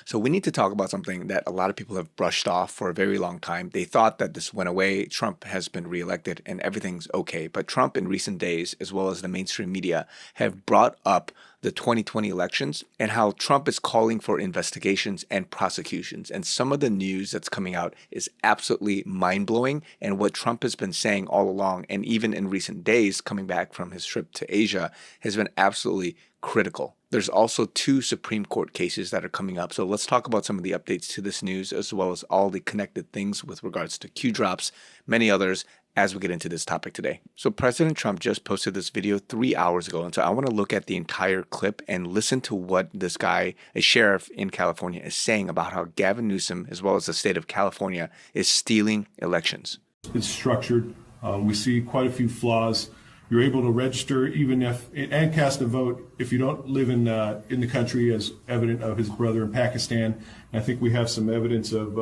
So we need to talk about something that a lot of people have brushed off for a very long time. They thought that this went away. Trump has been reelected and everything's okay. But Trump in recent days, as well as the mainstream media, have brought up the 2020 elections and how Trump is calling for investigations and prosecutions. And some of the news that's coming out is absolutely mind-blowing. And what Trump has been saying all along, and even in recent days, coming back from his trip to Asia, has been absolutely critical. There's also 2 Supreme Court cases that are coming up. So let's talk about some of the updates to this news, as well as all the connected things with regards to Q drops, many others, as we get into this topic today. So President Trump just posted this video 3 hours ago. And so I want to look at the entire clip and listen to what this guy, a sheriff in California, is saying about how Gavin Newsom, as well as the state of California, is stealing elections. It's structured. We see quite a few flaws. You're able to register even if and cast a vote if you don't live in the country, as evident of his brother in Pakistan. And I think we have some evidence of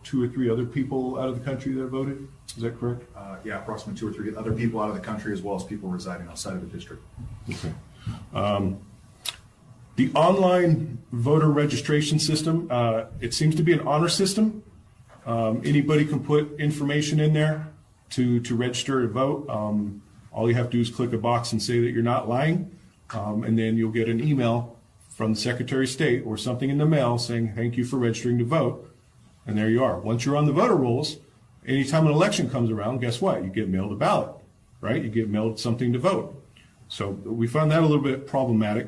2 or 3 other people out of the country that voted. Is that correct? Yeah, approximately 2 or 3 other people out of the country, as well as people residing outside of the district. Okay. The online voter registration system, it seems to be an honor system. Anybody can put information in there to register to vote. All you have to do is click a box and say that you're not lying, and then you'll get an email from the Secretary of State or something in the mail saying, thank you for registering to vote. And there you are. Once you're on the voter rolls, anytime an election comes around, guess what? You get mailed a ballot, right? You get mailed something to vote. So we found that a little bit problematic.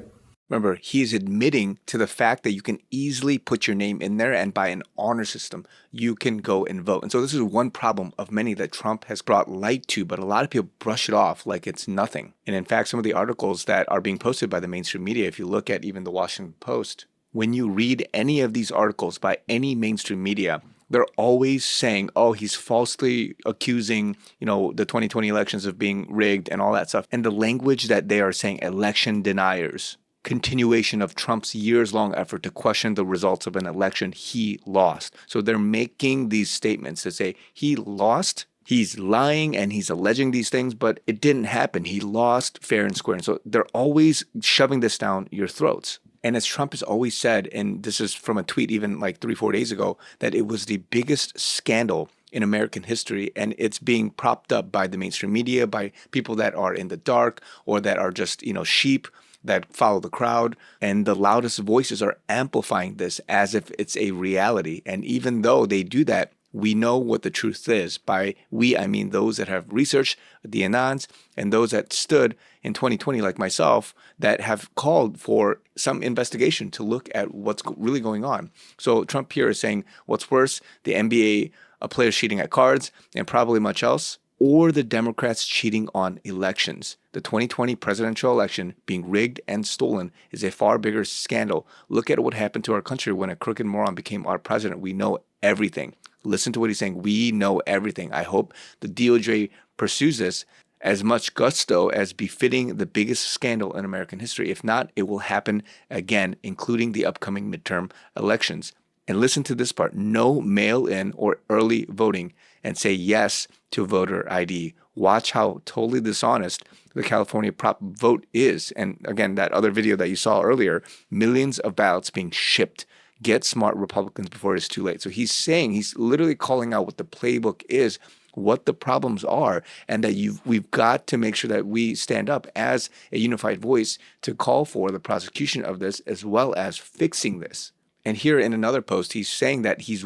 Remember, he's admitting to the fact that you can easily put your name in there, and by an honor system, you can go and vote. And so this is one problem of many that Trump has brought light to, but a lot of people brush it off like it's nothing. And in fact, some of the articles that are being posted by the mainstream media, if you look at even the Washington Post, when you read any of these articles by any mainstream media, they're always saying, oh, he's falsely accusing, the 2020 elections of being rigged and all that stuff. And the language that they are saying, election deniers, continuation of Trump's years-long effort to question the results of an election he lost. So they're making these statements to say he lost, he's lying, and he's alleging these things, but it didn't happen. He lost fair and square. And so they're always shoving this down your throats. And as Trump has always said, and this is from a tweet even like 3-4 days ago, that it was the biggest scandal in American history, and it's being propped up by the mainstream media, by people that are in the dark or that are just, sheep that follow the crowd, and the loudest voices are amplifying this as if it's a reality. And even though they do that, we know what the truth is. By we, I mean those that have researched the Anons and those that stood in 2020, like myself, that have called for some investigation to look at what's really going on. So Trump here is saying, what's worse, the NBA players cheating at cards and probably much else, or the Democrats cheating on elections. The 2020 presidential election being rigged and stolen is a far bigger scandal. Look at what happened to our country when a crooked moron became our president. We know everything. Listen to what he's saying. We know everything. I hope the DOJ pursues this as much gusto as befitting the biggest scandal in American history. If not, it will happen again, including the upcoming midterm elections. And listen to this part. No mail-in or early voting, and say yes to voter ID. Watch how totally dishonest the California prop vote is. And again, that other video that you saw earlier, millions of ballots being shipped. Get smart, Republicans, before it's too late. So he's literally calling out what the playbook is, what the problems are, and that we've got to make sure that we stand up as a unified voice to call for the prosecution of this, as well as fixing this. And here in another post, he's saying that he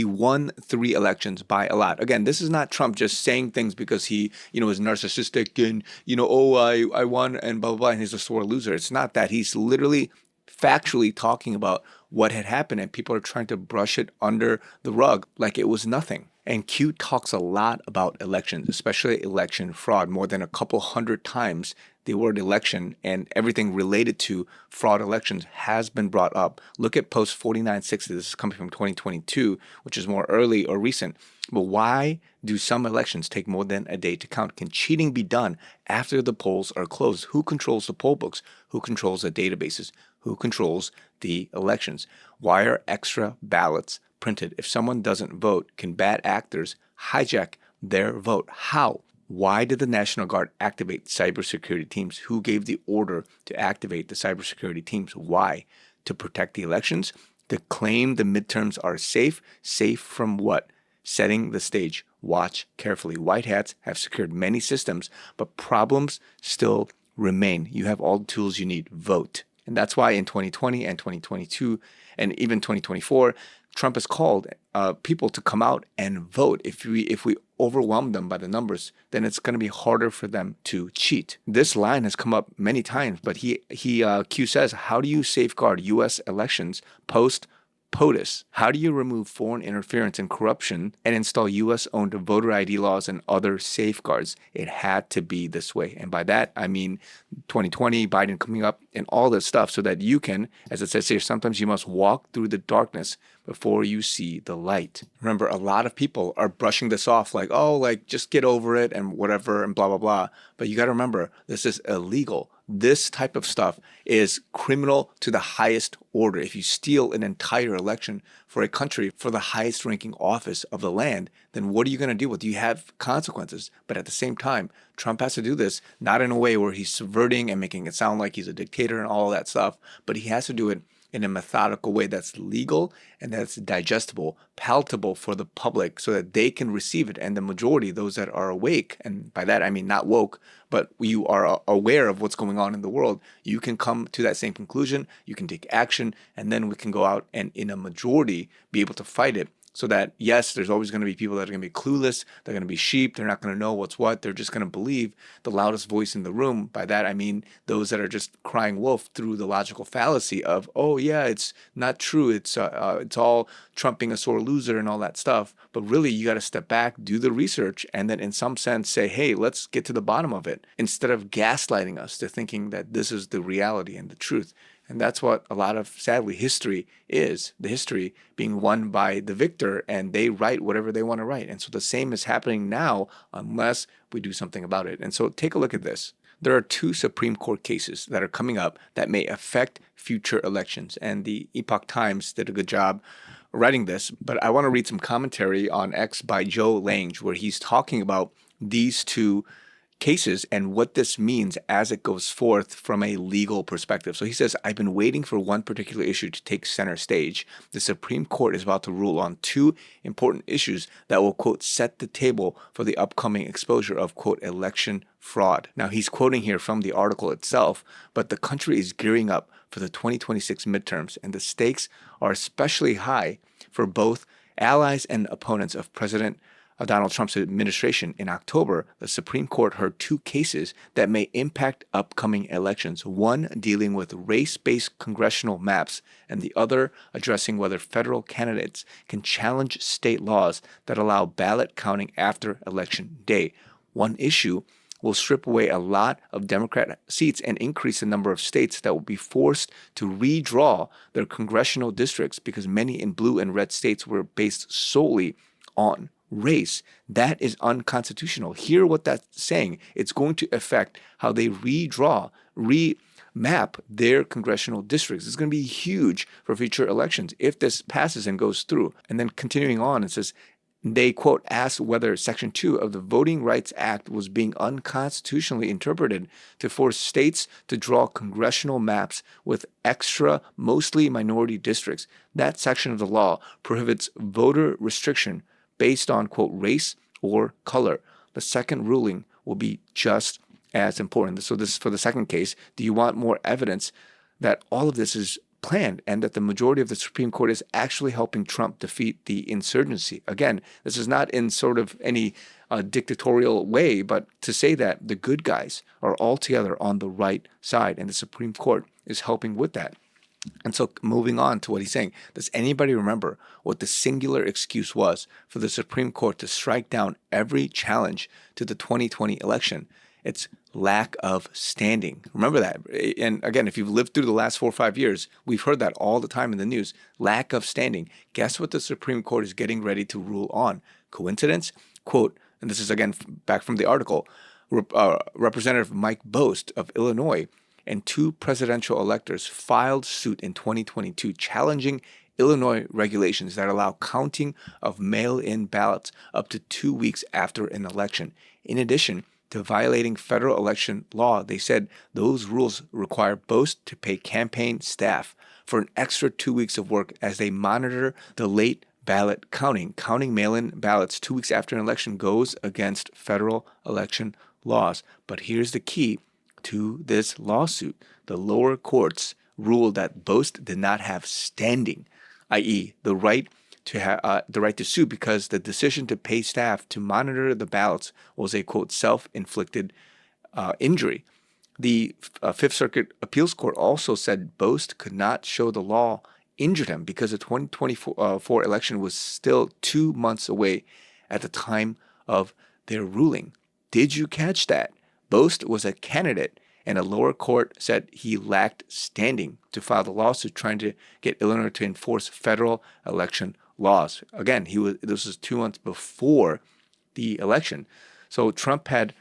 won 3 elections by a lot. Again, this is not Trump just saying things because he, is narcissistic and, I won and blah, blah, blah, and he's a sore loser. It's not that. He's literally factually talking about what had happened, and people are trying to brush it under the rug like it was nothing. And Q talks a lot about elections, especially election fraud, more than a couple hundred times. The word election and everything related to fraud elections has been brought up. Look at post 4960. This is coming from 2022, which is more early or recent. But why do some elections take more than a day to count? Can cheating be done after the polls are closed? Who controls the poll books? Who controls the databases? Who controls the elections? Why are extra ballots printed? If someone doesn't vote, can bad actors hijack their vote? How? Why did the National Guard activate cybersecurity teams? Who gave the order to activate the cybersecurity teams? Why? To protect the elections? to claim the midterms are safe. Safe from what? Setting the stage. Watch carefully. White hats have secured many systems, but problems still remain. You have all the tools you need. Vote. And that's why in 2020 and 2022 and even 2024, Trump has called people to come out and vote. If we overwhelm them by the numbers, then it's going to be harder for them to cheat. This line has come up many times, but Q says, how do you safeguard U.S. elections post POTUS? How do you remove foreign interference and corruption and install U.S.-owned voter ID laws and other safeguards? It had to be this way. And by that, I mean 2020, Biden coming up, and all this stuff so that you can, as it says here, sometimes you must walk through the darkness before you see the light. Remember, a lot of people are brushing this off like, oh, like just get over it and whatever and blah, blah, blah. But you got to remember, this is illegal. This type of stuff is criminal to the highest order. If you steal an entire election for a country for the highest ranking office of the land, then what are you going to do with it? You have consequences. But at the same time, Trump has to do this not in a way where he's subverting and making it sound like he's a dictator and all that stuff, but he has to do it in a methodical way that's legal and that's digestible, palatable for the public so that they can receive it. And the majority, those that are awake, and by that I mean not woke, but you are aware of what's going on in the world, you can come to that same conclusion, you can take action, and then we can go out and in a majority be able to fight it. So that, yes, there's always going to be people that are going to be clueless. They're going to be sheep. They're not going to know what's what. They're just going to believe the loudest voice in the room. By that, I mean those that are just crying wolf through the logical fallacy of, oh, yeah, it's not true. It's all Trump being a sore loser and all that stuff. But really, you got to step back, do the research, and then in some sense say, hey, let's get to the bottom of it instead of gaslighting us to thinking that this is the reality and the truth. And that's what a lot of, sadly, history is. The history being won by the victor, and they write whatever they want to write. And so the same is happening now unless we do something about it. And so take a look at this. There are 2 Supreme Court cases that are coming up that may affect future elections. And the Epoch Times did a good job writing this. But I want to read some commentary on X by Joe Lange, where he's talking about these 2 cases and what this means as it goes forth from a legal perspective. So he says, I've been waiting for one particular issue to take center stage. The Supreme Court is about to rule on 2 important issues that will, quote, set the table for the upcoming exposure of, quote, election fraud. Now, he's quoting here from the article itself, but the country is gearing up for the 2026 midterms, and the stakes are especially high for both allies and opponents of President Donald Trump's administration. In October, the Supreme Court heard 2 cases that may impact upcoming elections, one dealing with race-based congressional maps and the other addressing whether federal candidates can challenge state laws that allow ballot counting after Election Day. One issue will strip away a lot of Democrat seats and increase the number of states that will be forced to redraw their congressional districts because many in blue and red states were based solely on race. That is unconstitutional. Hear what that's saying. It's going to affect how they remap their congressional districts. It's going to be huge for future elections if this passes and goes through. And then continuing on, it says, they, quote, asked whether Section 2 of the Voting Rights Act was being unconstitutionally interpreted to force states to draw congressional maps with extra, mostly minority districts. That section of the law prohibits voter restriction based on, quote, race or color. The second ruling will be just as important. So this is for the second case. Do you want more evidence that all of this is planned and that the majority of the Supreme Court is actually helping Trump defeat the insurgency? Again, this is not in sort of any dictatorial way, but to say that the good guys are all together on the right side and the Supreme Court is helping with that. And so moving on to what he's saying, does anybody remember what the singular excuse was for the Supreme Court to strike down every challenge to the 2020 election? It's lack of standing. Remember that. And again, if you've lived through the last 4 or 5 years, we've heard that all the time in the news. Lack of standing. Guess what the Supreme Court is getting ready to rule on? Coincidence? Quote, and this is again back from the article, Representative Mike Bost of Illinois and 2 presidential electors filed suit in 2022 challenging Illinois regulations that allow counting of mail-in ballots up to 2 weeks after an election. In addition to violating federal election law, they said those rules require Bost to pay campaign staff for an extra 2 weeks of work as they monitor the late ballot counting. Counting mail-in ballots 2 weeks after an election goes against federal election laws. But here's the key to this lawsuit. The lower courts ruled that Bost did not have standing, i.e. the right to sue, because the decision to pay staff to monitor the ballots was a, quote, self-inflicted injury. The Fifth Circuit Appeals Court also said Bost could not show the law injured him because the 2024 election was still 2 months away at the time of their ruling. Did you catch that? Bost was a candidate, and a lower court said he lacked standing to file the lawsuit trying to get Illinois to enforce federal election laws. Again, this was 2 months before the election. So Trump had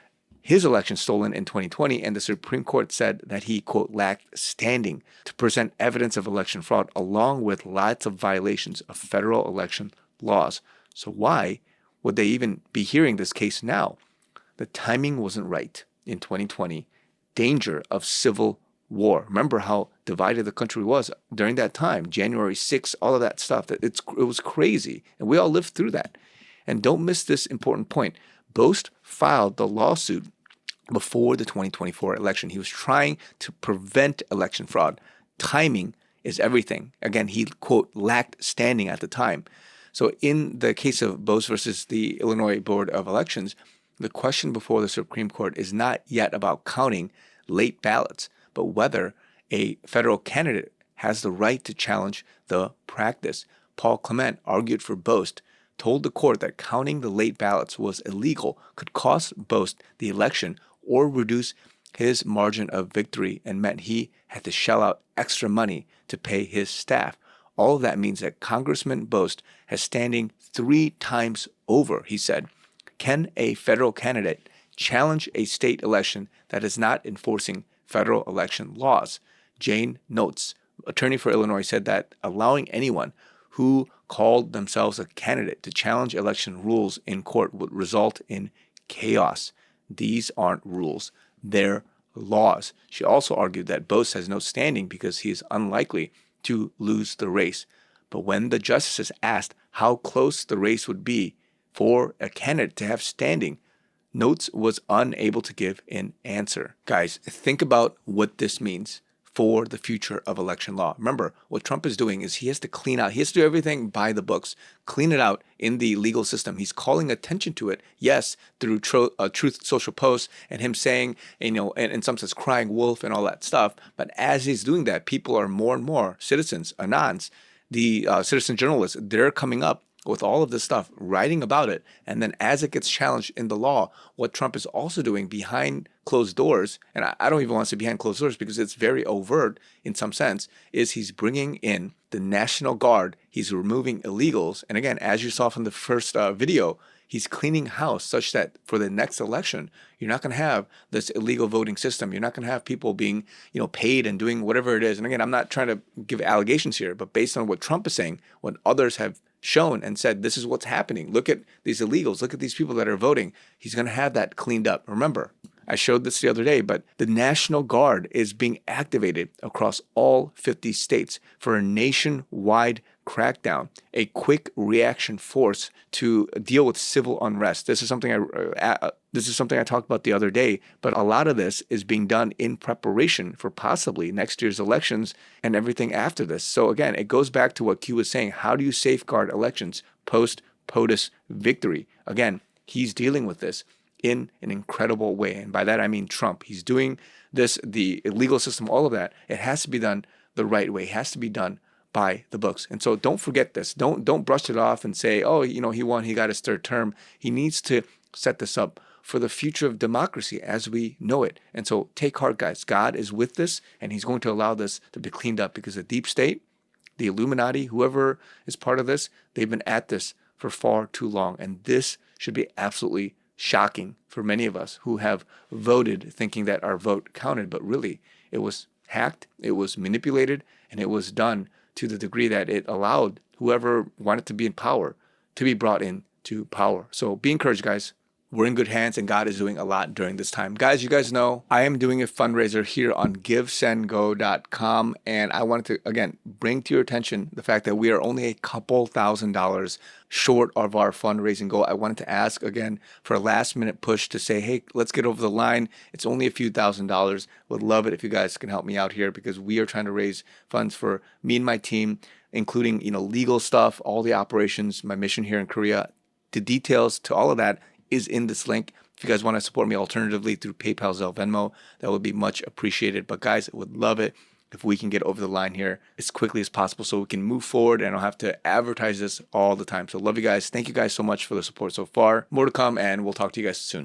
his election stolen in 2020, and the Supreme Court said that he, quote, lacked standing to present evidence of election fraud, along with lots of violations of federal election laws. So why would they even be hearing this case now? The timing wasn't right in 2020. Danger of civil war. Remember how divided the country was during that time, January 6th, all of that stuff. It was crazy, and we all lived through that. And don't miss this important point. Bost filed the lawsuit before the 2024 election. He was trying to prevent election fraud. Timing is everything. Again, he, quote, lacked standing at the time. So in the case of Bost versus the Illinois Board of Elections, the question before the Supreme Court is not yet about counting late ballots, but whether a federal candidate has the right to challenge the practice. Paul Clement argued for Bost, told the court that counting the late ballots was illegal, could cost Bost the election or reduce his margin of victory, and meant he had to shell out extra money to pay his staff. All of that means that Congressman Bost has standing 3 times over, he said. Can a federal candidate challenge a state election that is not enforcing federal election laws? Jane Notes, attorney for Illinois, said that allowing anyone who called themselves a candidate to challenge election rules in court would result in chaos. These aren't rules, they're laws. She also argued that Bost has no standing because he is unlikely to lose the race. But when the justices asked how close the race would be for a candidate to have standing, Notes was unable to give an answer. Guys, think about what this means for the future of election law. Remember, what Trump is doing is he has to clean out, he has to do everything by the books, clean it out in the legal system. He's calling attention to it, yes, through Truth Social posts and him saying, and some says crying wolf and all that stuff. But as he's doing that, people are more and more citizens, anons, the citizen journalists, they're coming up with all of this stuff, writing about it. And then as it gets challenged in the law, what Trump is also doing behind closed doors, and I don't even want to say behind closed doors because it's very overt in some sense, is he's bringing in the National Guard. He's removing illegals. And again, as you saw from the first video, he's cleaning house such that for the next election, you're not going to have this illegal voting system. You're not going to have people being, paid and doing whatever it is. And again, I'm not trying to give allegations here, but based on what Trump is saying, what others have shown and said, this is what's happening. Look at these illegals. Look at these people that are voting. He's going to have that cleaned up. Remember, I showed this the other day, but the National Guard is being activated across all 50 states for a nationwide crackdown, a quick reaction force to deal with civil unrest. This is something I talked about the other day, but a lot of this is being done in preparation for possibly next year's elections and everything after this. So again, it goes back to what Q was saying. How do you safeguard elections post-POTUS victory? Again, he's dealing with this in an incredible way. And by that, I mean Trump. He's doing this, the legal system, all of that. It has to be done the right way. It has to be done by the books. And so don't forget this. Don't brush it off and say, oh, he won, he got his third term. He needs to set this up for the future of democracy as we know it. And so take heart, guys. God is with this, and he's going to allow this to be cleaned up because the deep state, the Illuminati, whoever is part of this, they've been at this for far too long. And this should be absolutely shocking for many of us who have voted thinking that our vote counted, but really it was hacked, it was manipulated, and it was done to the degree that it allowed whoever wanted to be in power to be brought into power. So be encouraged, guys. we're in good hands and God is doing a lot during this time. Guys, you guys know I am doing a fundraiser here on givesendgo.com, and I wanted to, again, bring to your attention the fact that we are only a couple $1,000s short of our fundraising goal. I wanted to ask again for a last minute push to say, hey, let's get over the line. It's only a few $1,000s. Would love it if you guys can help me out here, because we are trying to raise funds for me and my team, including, legal stuff, all the operations, my mission here in Korea. The details to all of that is in this link. If you guys want to support me alternatively through PayPal, Zelle, Venmo, that would be much appreciated. But guys, I would love it if we can get over the line here as quickly as possible so we can move forward and I don't have to advertise this all the time. So love you guys. Thank you guys so much for the support so far. More to come, and we'll talk to you guys soon.